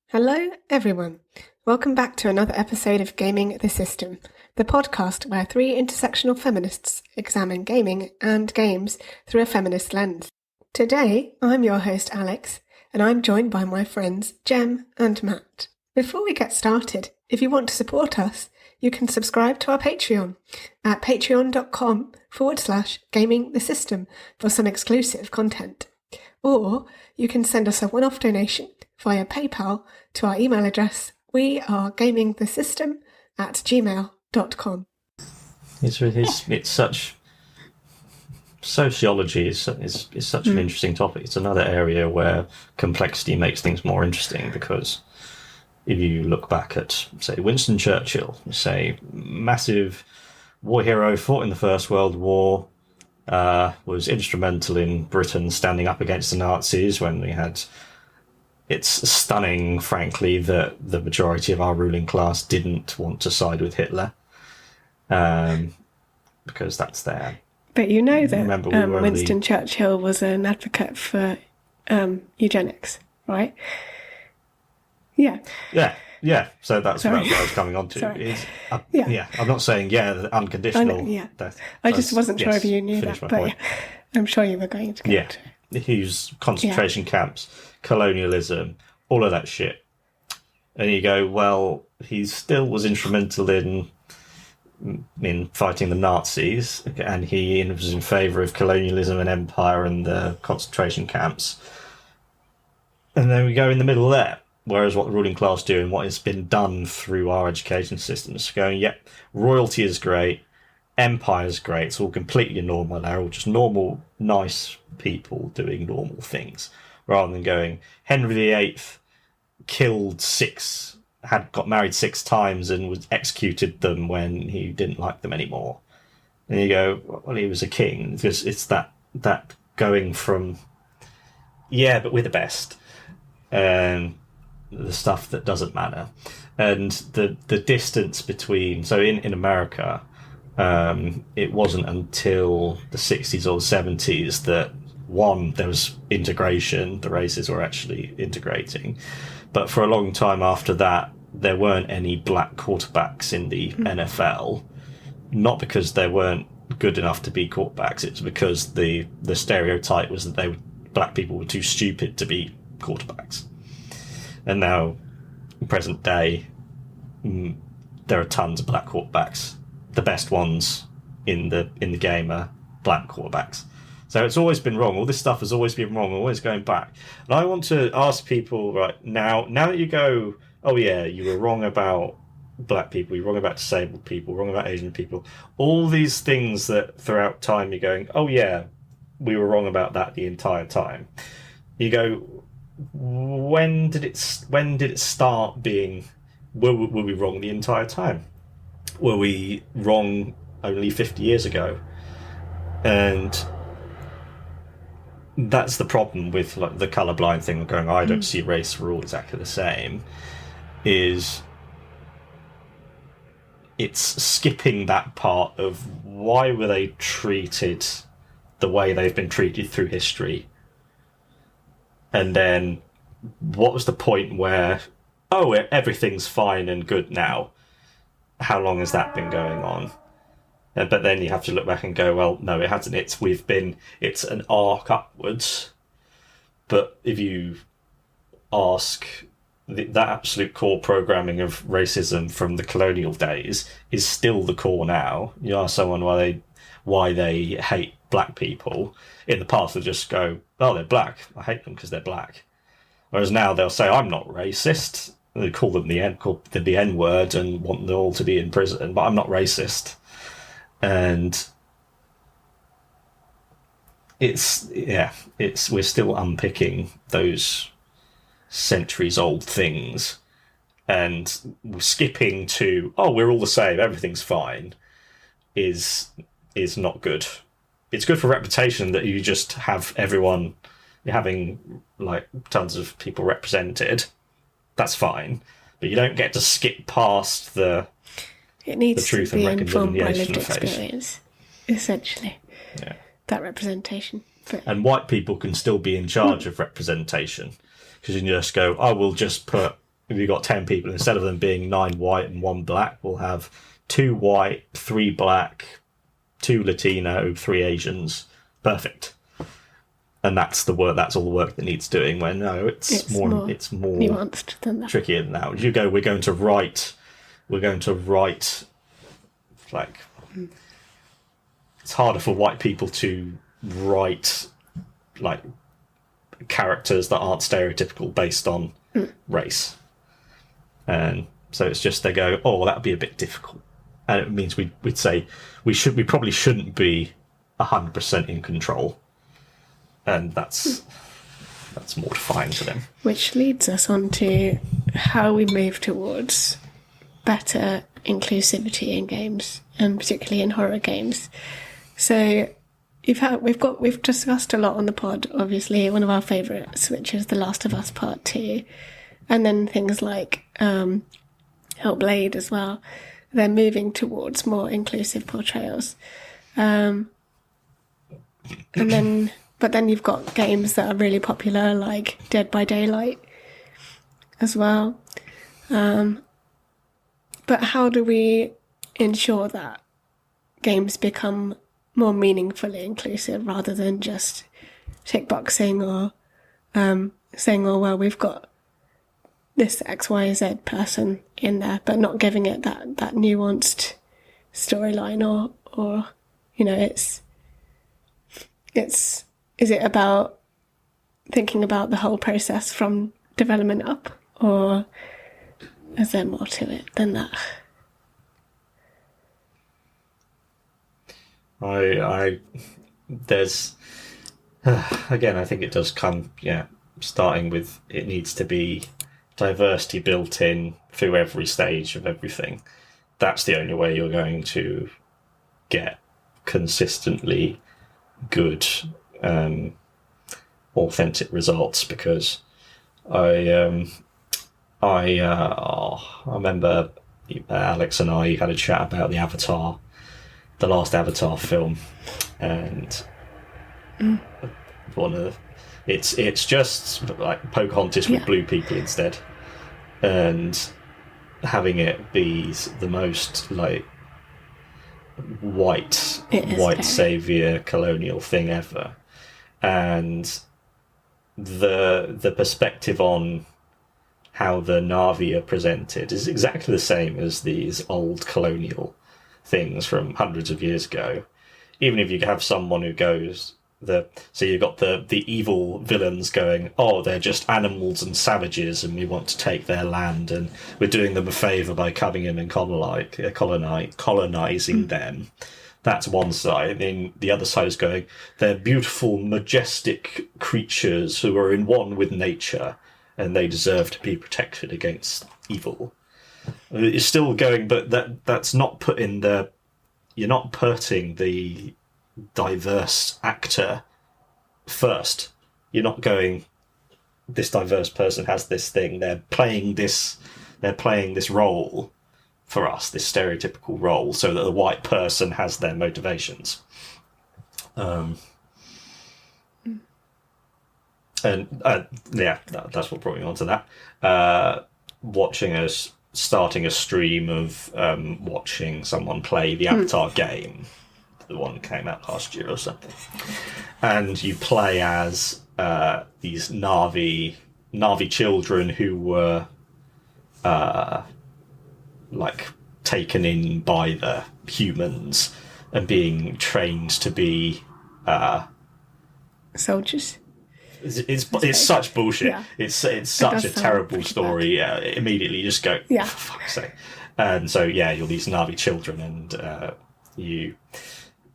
Hello, everyone. Welcome back to another episode of Gaming the System, the podcast where three intersectional feminists examine gaming and games through a feminist lens. Today, I'm your host, Alex, and I'm joined by my friends Jem and Matt. Before we get started, if you want to support us, you can subscribe to our Patreon at patreon.com/gamingthesystem for some exclusive content. Or you can send us a one-off donation via PayPal to our email address, wearegamingthesystem@gmail.com. It's such... Sociology is such an interesting topic. It's another area where complexity makes things more interesting, because if you look back at, say, Winston Churchill, say, massive war hero, fought in the First World War, was instrumental in Britain standing up against the Nazis when we had... It's stunning, frankly, that the majority of our ruling class didn't want to side with Hitler, because that's their... But you know that Winston Churchill was an advocate for eugenics, right? Yeah. So that's what I was coming on to. I'm not saying, unconditional death. I just wasn't sure if you knew that, but I'm sure you were going to get to. He used concentration camps, colonialism, all of that shit. And you go, well, he still was instrumental in fighting the Nazis, and he was in favour of colonialism and empire and the concentration camps. And then we go in the middle there. Whereas what the ruling class do and what has been done through our education systems, going, royalty is great, empire is great, it's all completely normal, they're all just normal, nice people doing normal things, rather than going, Henry VIII got married 6 times and was executed them when he didn't like them anymore. And you go, well, he was a king. Because it's that going from, but we're the best, and the stuff that doesn't matter. And the distance between... So in America, it wasn't until the 60s or the 70s that, one, there was integration, the races were actually integrating. But for a long time after that, there weren't any black quarterbacks in the NFL. Not because they weren't good enough to be quarterbacks, it's because the stereotype was that black people were too stupid to be quarterbacks. And now, in present day, there are tons of black quarterbacks. The best ones in the game are black quarterbacks. So it's always been wrong. All this stuff has always been wrong, always going back. And I want to ask people right now that you go, oh yeah, you were wrong about black people, you're wrong about disabled people, wrong about Asian people. All these things that throughout time you're going, oh yeah, we were wrong about that the entire time. You go, when did it start being, were we wrong the entire time? Were we wrong only 50 years ago? And that's the problem with like the colourblind thing, going, I don't see race, we're all exactly the same, is it's skipping that part of why were they treated the way they've been treated through history. And then, what was the point where, everything's fine and good now? How long has that been going on? But then you have to look back and go, well, no, it hasn't. It's an arc upwards. But if you ask, that absolute core programming of racism from the colonial days is still the core now. You ask someone why they hate black people. In the past, they'll just go, oh, they're black. I hate them because they're black. Whereas now they'll say, I'm not racist. They call them the N-word and want them all to be in prison, but I'm not racist. And we're still unpicking those centuries-old things, and skipping to, we're all the same, everything's fine, is not good. It's good for reputation that you just have everyone, having like tons of people represented. That's fine, but you don't get to skip past the truth and reconciliation of experience, essentially. Yeah, that representation. And white people can still be in charge of representation, because you can just go, we'll just put if you've got 10 people, instead of them being 9 white and 1 black, we'll have 2 white, 3 black, 2 Latino, 3 Asians. Perfect. And that's the work. That's all the work that needs doing. When no, it's more nuanced than that. Trickier than that. You go. We're going to write. Like, it's harder for white people to write like characters that aren't stereotypical based on race. And so it's just they go, oh, that'd be a bit difficult, and it means we'd say we probably shouldn't be 100% in control, and that's mortifying to them. Which leads us on to how we move towards better inclusivity in games, and particularly in horror games. So we've discussed a lot on the pod. Obviously, one of our favourites, which is The Last of Us Part 2. And then things like Hellblade as well. They're moving towards more inclusive portrayals. But then you've got games that are really popular, like Dead by Daylight as well. But how do we ensure that games become more meaningfully inclusive rather than just tick boxing or saying, oh, well, we've got this XYZ person in there, but not giving it that nuanced storyline or is it about thinking about the whole process from development up, or is there more to it than that? There's again, I think it does come, starting with it needs to be diversity built in through every stage of everything. That's the only way you're going to get consistently good, authentic results. Because I remember Alex and I had a chat about the last Avatar film, and it's just like Pocahontas with blue people instead, and having it be the most like white savior colonial thing ever, and the perspective on how the Na'vi are presented is exactly the same as these old colonial things from hundreds of years ago. Even if you have someone who goes, so you've got the evil villains going, oh, they're just animals and savages and we want to take their land and we're doing them a favour by coming in and colonising them. That's one side. And then the other side is going, they're beautiful, majestic creatures who are in one with nature and they deserve to be protected against evil. It's still going, but that's not put in the... You're not putting the diverse actor first. You're not going, this diverse person has this thing. They're playing this role for us, this stereotypical role, so that the white person has their motivations. That's what brought me on to that. Starting a stream of watching someone play the Avatar game, the one that came out last year or something, and you play as these Na'vi children who were like taken in by the humans and being trained to be soldiers. It's such bullshit. Yeah. It's such a terrible story. Immediately you just go, for fuck's sake. And so you're these Na'vi children, and you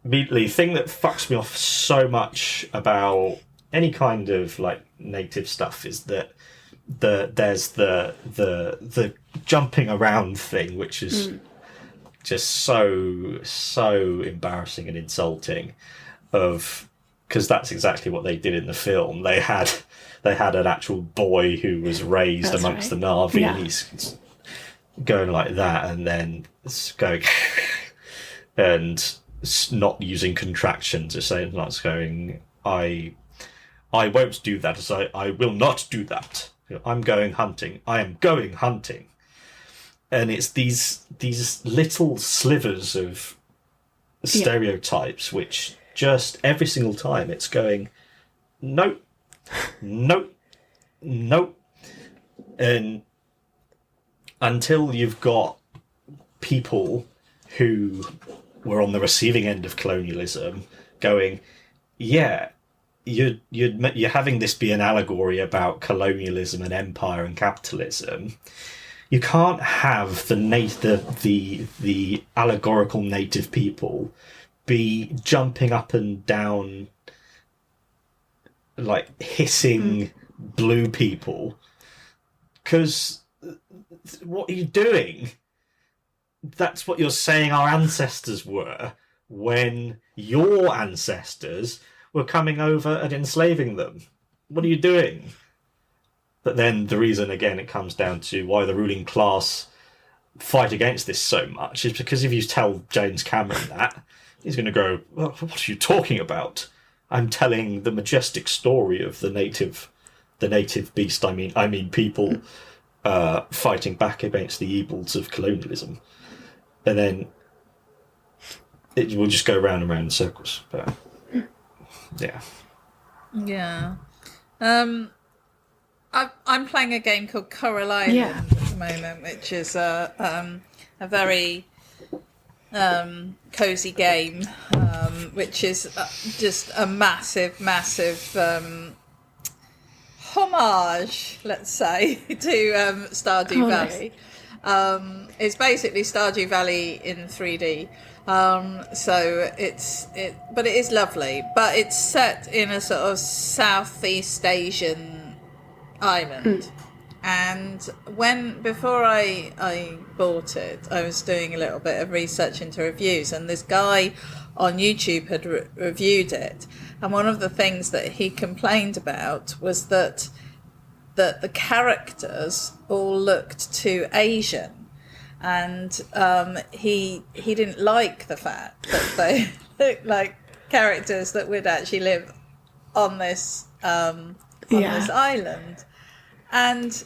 immediately thing that fucks me off so much about any kind of like native stuff is that there's the jumping around thing, which is just so embarrassing and insulting. Because that's exactly what they did in the film. They had an actual boy who was raised amongst the Na'vi, and he's going like that, and then going and not using contractions. It's saying, not going, I won't do that. I will not do that. I'm going hunting. I am going hunting. And it's these little slivers of stereotypes which just every single time it's going, nope, nope, nope. And until you've got people who were on the receiving end of colonialism going, yeah, you're having this be an allegory about colonialism and empire and capitalism. You can't have the allegorical native people be jumping up and down, like hissing blue people, because what are you doing? That's what you're saying our ancestors were when your ancestors were coming over and enslaving them. What are you doing? But then the reason, again, it comes down to why the ruling class fight against this so much is because if you tell James Cameron that, he's going to go, well, what are you talking about? I'm telling the majestic story of the native beast. I mean people fighting back against the evils of colonialism. And then it will just go round and round in circles. But yeah. Yeah. I'm playing a game called Coral Island at the moment, which is a very cozy game, which is just a massive homage, let's say, to Stardew Valley. Nice. It's basically Stardew Valley in 3D. But it is lovely. But it's set in a sort of Southeast Asian island. And before I bought it, I was doing a little bit of research into reviews, and this guy on YouTube had reviewed it. And one of the things that he complained about was that the characters all looked too Asian, and he didn't like the fact that they looked like characters that would actually live on this this island. And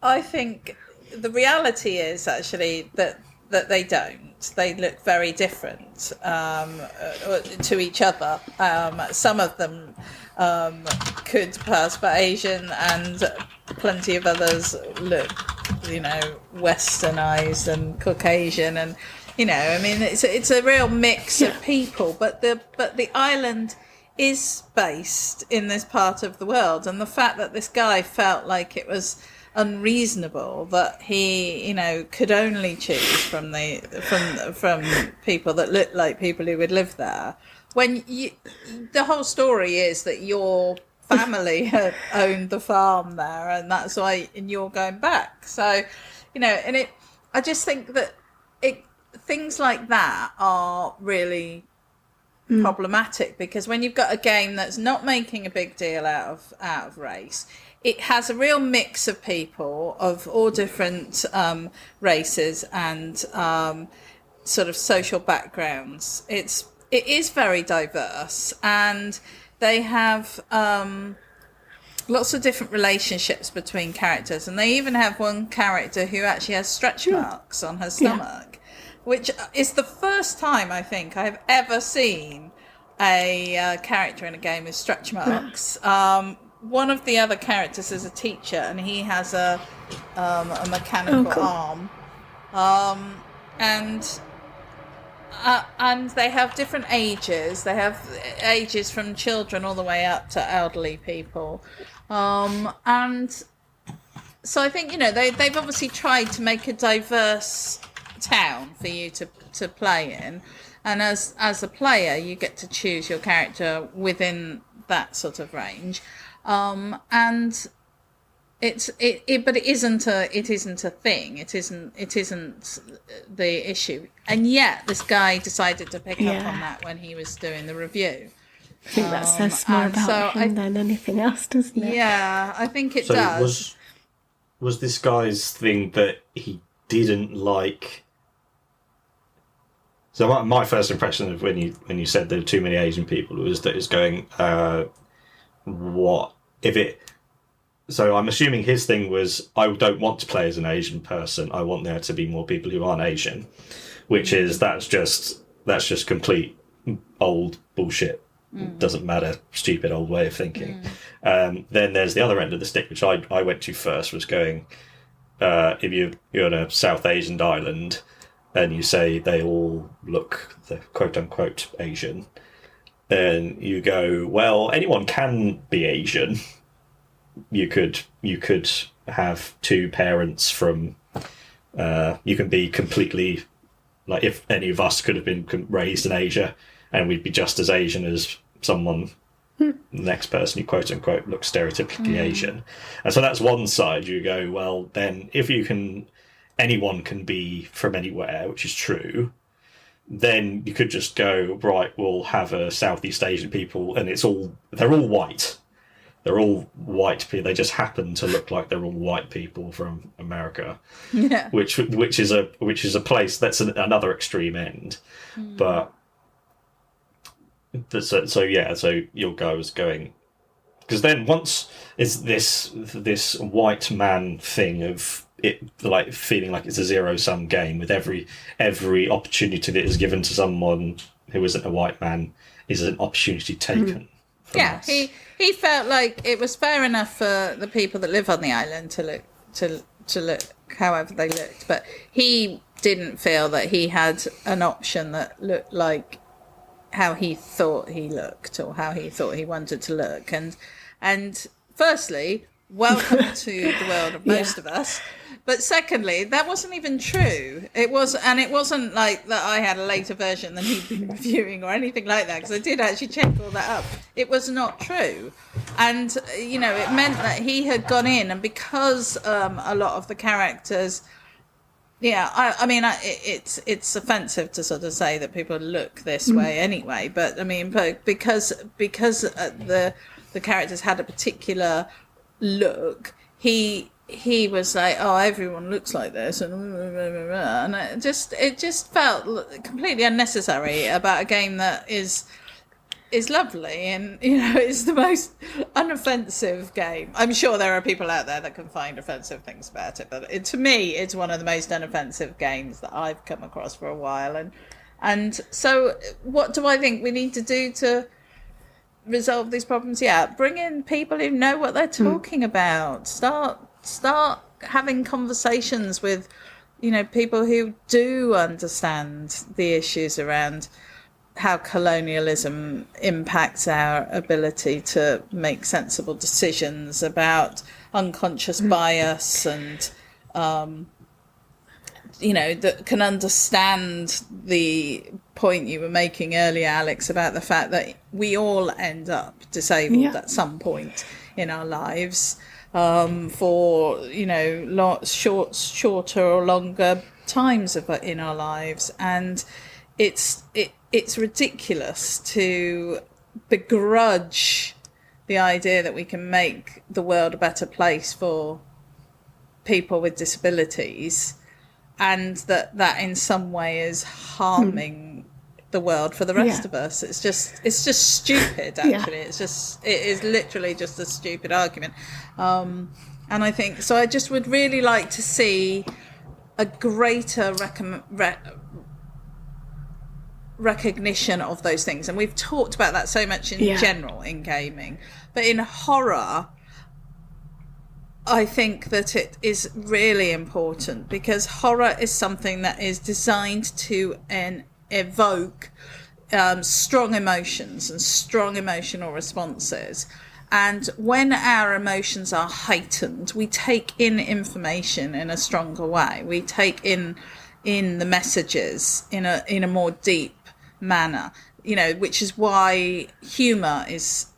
I think the reality is actually that they don't. They look very different to each other. Some of them could pass for Asian, and plenty of others look, westernized and Caucasian, and it's a real mix of people. But the island is based in this part of the world, and the fact that this guy felt like it was unreasonable that he could only choose from people that looked like people who would live there, when the whole story is that your family had owned the farm there, and that's why you're going back. So I just think that things like that are really problematic, because when you've got a game that's not making a big deal out of race, it has a real mix of people of all different races and sort of social backgrounds. It is very diverse, and they have lots of different relationships between characters, and they even have one character who actually has stretch marks on her stomach, which is the first time I think I've ever seen a character in a game with stretch marks. One of the other characters is a teacher, and he has a mechanical arm, and they have different ages. They have ages from children all the way up to elderly people, and so I think they've obviously tried to make a diverse town for you to play in, and as a player you get to choose your character within that sort of range, and but it isn't a thing. It isn't the issue, and yet this guy decided to pick up on that when he was doing the review. I think that says more about him than anything else, doesn't it? Yeah, I think it does. Was this guy's thing that he didn't like? So my first impression of when you said there were too many Asian people was that it's going, what if it so I'm assuming his thing was, I don't want to play as an Asian person. I want there to be more people who aren't Asian, which is that's just complete old bullshit. Doesn't matter, stupid old way of thinking. Then there's the other end of the stick, which I went to first, was going, if you're on a South Asian island and you say they all look the quote unquote Asian, then you go, well, anyone can be Asian. You could have two parents from, you can be completely, like, if any of us could have been raised in Asia, and we'd be just as Asian as someone, the next person who quote unquote looks stereotypically Asian. And so that's one side. You go, well, then if anyone can be from anywhere, which is true, then you could just go, right, we'll have a Southeast Asian people, and they're all white. They're all white people. They just happen to look like they're all white people from America. Yeah. Which is a place that's another extreme end. But so your guy was going, because then once is this white man thing of it, like feeling like it's a zero-sum game, with every opportunity that is given to someone who isn't a white man is an opportunity taken. Yeah, he felt like it was fair enough for the people that live on the island to look however they looked, but he didn't feel that he had an option that looked like how he thought he looked, or how he thought he wanted to look. And firstly, welcome to the world of most of us. But secondly, that wasn't even true. It wasn't like that I had a later version than he'd been reviewing or anything like that, because I did actually check all that up. It was not true. And, it meant that he had gone in, and because a lot of the characters... Yeah, I mean, it's offensive to sort of say that people look this way anyway, but I mean, because the characters had a particular look, he was like, oh, everyone looks like this, and it just felt completely unnecessary about a game that is lovely, and it's the most unoffensive game. I'm sure there are people out there that can find offensive things about it, but to me it's one of the most unoffensive games that I've come across for a while. And so what do I think we need to do to resolve these problems? Bring in people who know what they're talking about. Start having conversations with people who do understand the issues around how colonialism impacts our ability to make sensible decisions about unconscious bias, and that can understand the point you were making earlier, Alex, about the fact that we all end up disabled at some point in our lives, for shorter or longer times in our lives, and it's ridiculous to begrudge the idea that we can make the world a better place for people with disabilities, and that in some way is harming the world for the rest of us. It's just stupid, actually. It is literally just a stupid argument. And I think, so I just would really like to see a greater recognition of those things, and we've talked about that so much in general in gaming, but in horror I think that it is really important, because horror is something that is designed to evoke strong emotions and strong emotional responses. And when our emotions are heightened, we take in information in a stronger way. We take in the messages in a more deep manner, which is why humour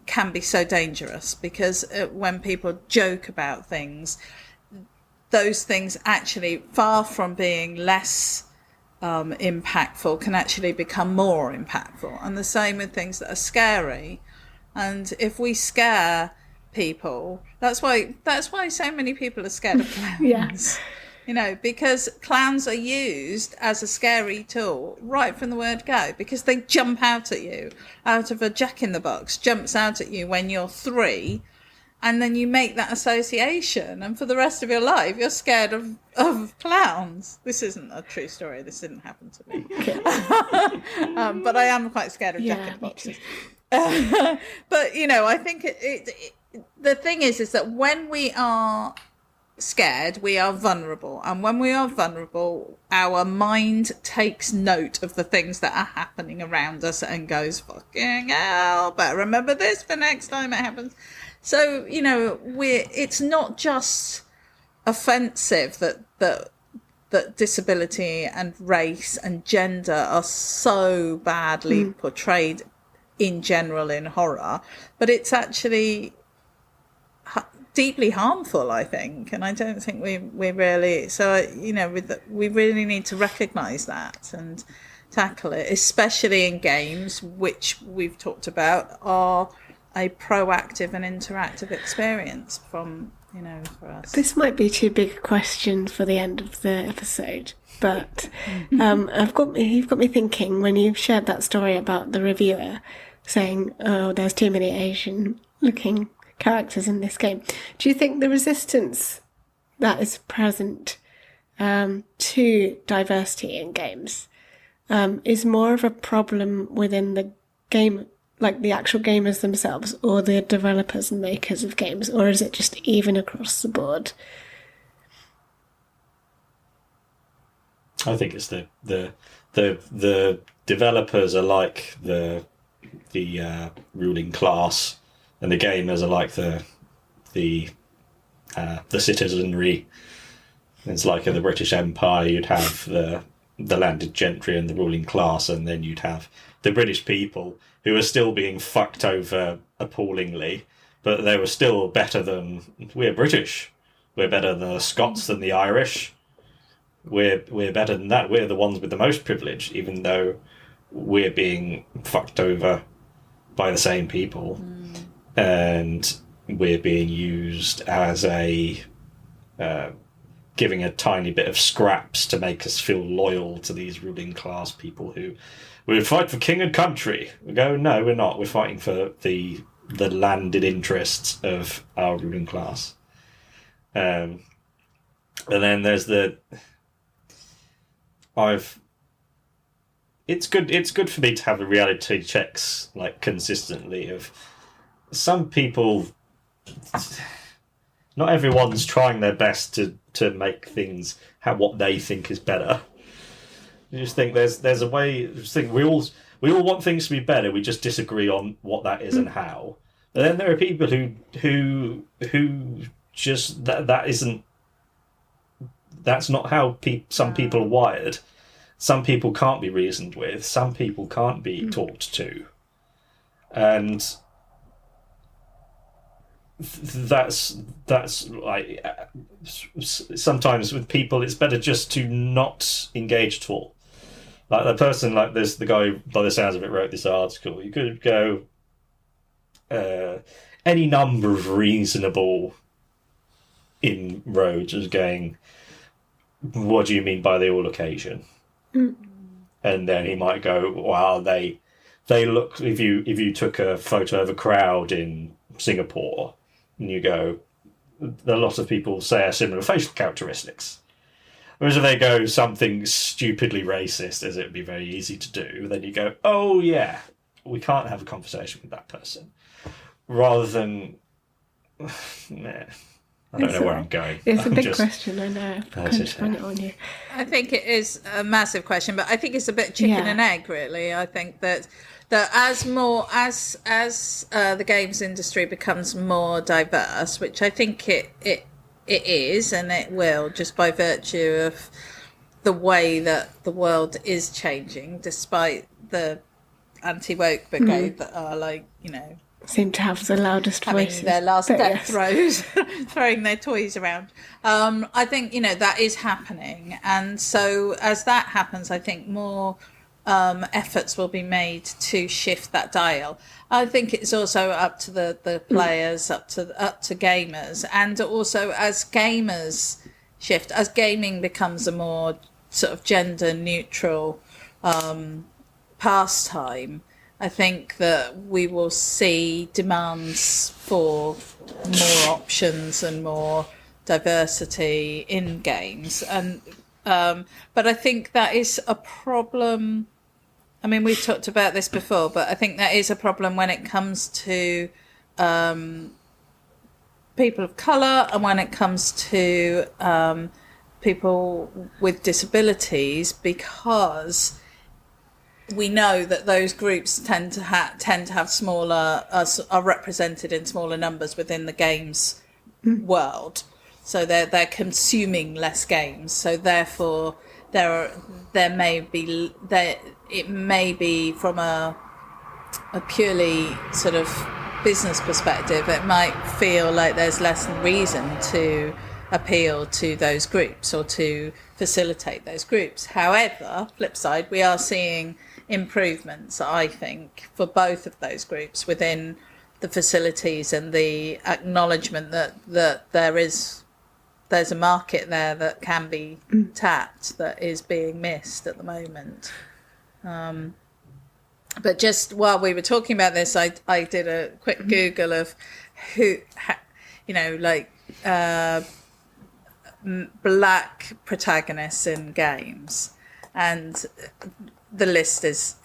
can be so dangerous, because when people joke about things, those things actually, far from being less impactful, can actually become more impactful. And the same with things that are scary. And if we scare people, that's why so many people are scared of clowns. Because clowns are used as a scary tool right from the word go, because they jump out at you, out of a Jack-in-the-Box jumps out at you when you're 3, and then you make that association, and for the rest of your life you're scared of clowns. This isn't a true story, this didn't happen to me. But I am quite scared of jack-in-the-boxes. But I think the thing is that when we are scared, we are vulnerable, and when we are vulnerable, our mind takes note of the things that are happening around us and goes, fucking hell, better remember this for next time it happens. So it's not just offensive that disability and race and gender are so badly portrayed in general in horror, but it's actually deeply harmful, I think, and I don't think we really. So we really need to recognise that and tackle it, especially in games, which we've talked about are a proactive and interactive experience from for us. This might be too big a question for the end of the episode, but you've got me thinking when you shared that story about the reviewer saying, "Oh, there's too many Asian-looking characters in this game." Do you think the resistance that is present to diversity in games is more of a problem within the game, like the actual gamers themselves, or the developers and makers of games, or is it just even across the board? I think it's the developers are like the ruling class, and the gamers are like the citizenry. It's like in the British Empire, you'd have the landed gentry and the ruling class, and then you'd have the British people who are still being fucked over appallingly, but they were still better than we're British. We're better than the Scots and the Irish. We're better than that. We're the ones with the most privilege, even though we're being fucked over by the same people. And we're being used as giving a tiny bit of scraps to make us feel loyal to these ruling class people who we fight for king and country. We go, no, we're not. We're fighting for the landed interests of our ruling class. And then there's it's good for me to have the reality checks like consistently of some people. Not everyone's trying their best to make things what they think is better. I just think there's a way. I just think we all want things to be better. We just disagree on what that is and how. But then there are people who just that isn't. That's not how some people are wired. Some people can't be reasoned with. Some people can't be talked to, and that's like sometimes with people it's better just to not engage at all. Like the person, like this, the guy by the sounds of it wrote this article. You could go any number of reasonable inroads as going, what do you mean by they all look Asian? And then he might go, well, they look, if you took a photo of a crowd in Singapore and you go, a lot of people say are similar facial characteristics. Whereas if they go something stupidly racist, as it would be very easy to do, then you go, oh yeah, we can't have a conversation with that person. Rather than, I don't know where I'm going. It's a big question, I know. I've kind of sprung it on you. I think it is a massive question, but I think it's a bit chicken and egg, really. I think that as the games industry becomes more diverse, which I think it is, and it will, just by virtue of the way that the world is changing, despite the anti-woke brigade that are like, seem to have the loudest voices. Their last death throes, throwing their toys around. I think, that is happening. And so as that happens, I think more efforts will be made to shift that dial. I think it's also up to the players, up to gamers. And also as gamers shift, as gaming becomes a more sort of gender neutral pastime, I think that we will see demands for more options and more diversity in games, and but I think that is a problem. I mean, we've talked about this before, but I think that is a problem when it comes to people of colour, and when it comes to people with disabilities, because we know that those groups tend to have smaller, are represented in smaller numbers within the games world. So they're consuming less games. So therefore, it may be from a purely sort of business perspective, it might feel like there's less reason to appeal to those groups or to facilitate those groups. However, flip side, we are seeing improvements, I think, for both of those groups within the facilities, and the acknowledgement that there's a market there that can be tapped that is being missed at the moment. But just while we were talking about this, I did a quick Google of black protagonists in games, and the list is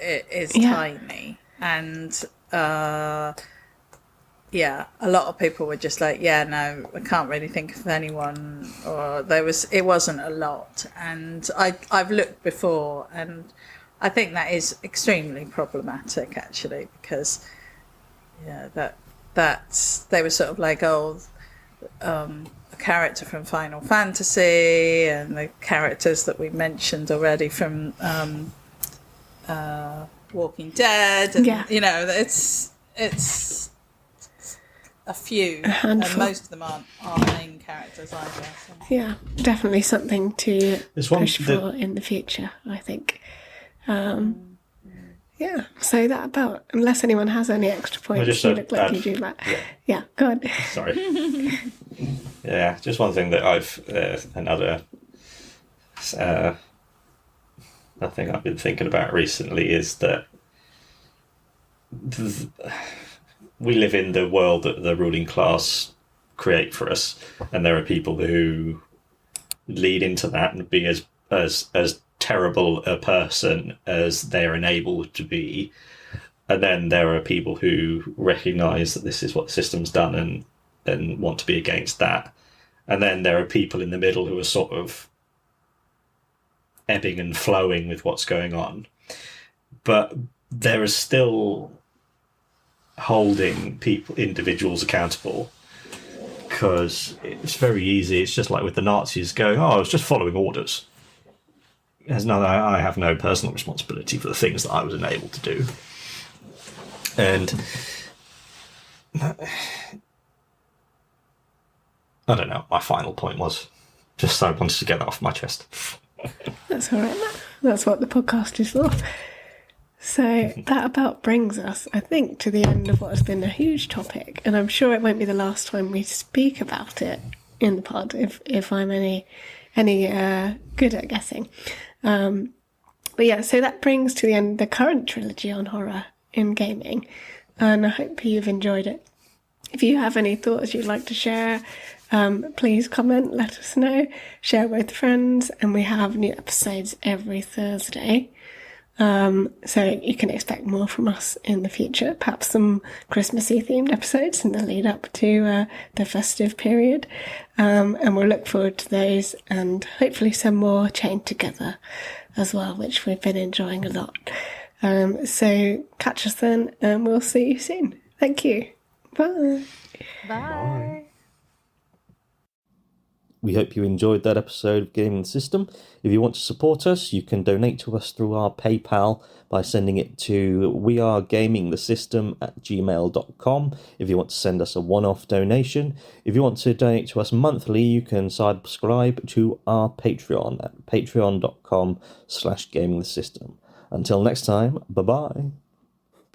tiny, and a lot of people were just like, no, I can't really think of anyone, or it wasn't a lot. And I've looked before, and I think that is extremely problematic, actually, because they were sort of like, a character from Final Fantasy, and the characters that we mentioned already from Walking Dead, and it's a few, and most of them aren't main characters either. So. Yeah, definitely something to push for in the future, I think. So that about, unless anyone has any extra points, you look like you do that. Yeah, go on. Sorry. Yeah, just one thing that I've another thing I've been thinking about recently is that we live in the world that the ruling class create for us, and there are people who lead into that and be as terrible a person as they're enabled to be, and then there are people who recognise that this is what the system's done and want to be against that, and then there are people in the middle who are sort of ebbing and flowing with what's going on, but there is still holding individuals accountable, because it's very easy. It's just like with the Nazis going, I was just following orders. I have no personal responsibility for the things that I was enabled to do. And I don't know, my final point was just so I wanted to get that off my chest. That's all right. That's what the podcast is for. So that about brings us, I think, to the end of what has been a huge topic, and I'm sure it won't be the last time we speak about it in the pod, if I'm any good at guessing. So that brings to the end the current trilogy on horror in gaming, and I hope you've enjoyed it. If you have any thoughts you'd like to share, please comment, let us know, share with friends, and we have new episodes every Thursday. So you can expect more from us in the future, perhaps some Christmassy themed episodes in the lead up to the festive period, and we'll look forward to those, and hopefully some more chained together as well, which we've been enjoying a lot. So catch us then, and we'll see you soon. Thank you. Bye. Bye. We hope you enjoyed that episode of Gaming the System. If you want to support us, you can donate to us through our PayPal by sending it to wearegamingthesystem@gmail.com if you want to send us a one-off donation. If you want to donate to us monthly, you can subscribe to our Patreon at patreon.com/gamingthesystem. Until next time, bye-bye.